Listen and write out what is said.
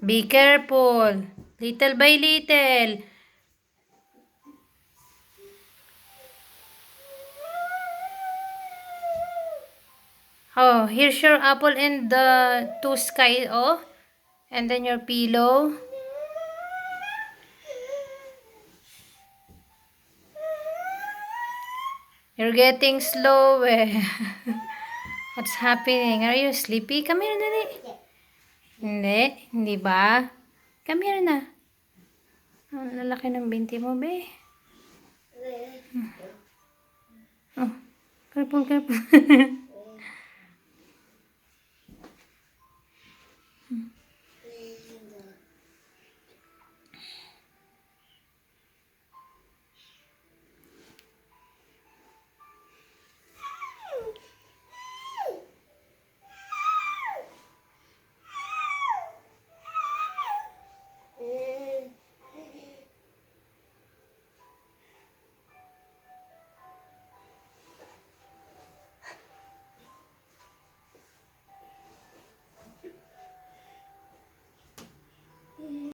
Be careful. Little by little. Oh, here's your apple and the two sky, oh. And then your pillow. You're getting slow, eh. What's happening? Are you sleepy? Come here, dali. Hindi. Hindi ba? Come here na. Ang lalaki ng binti mo, be. Oh, careful, careful.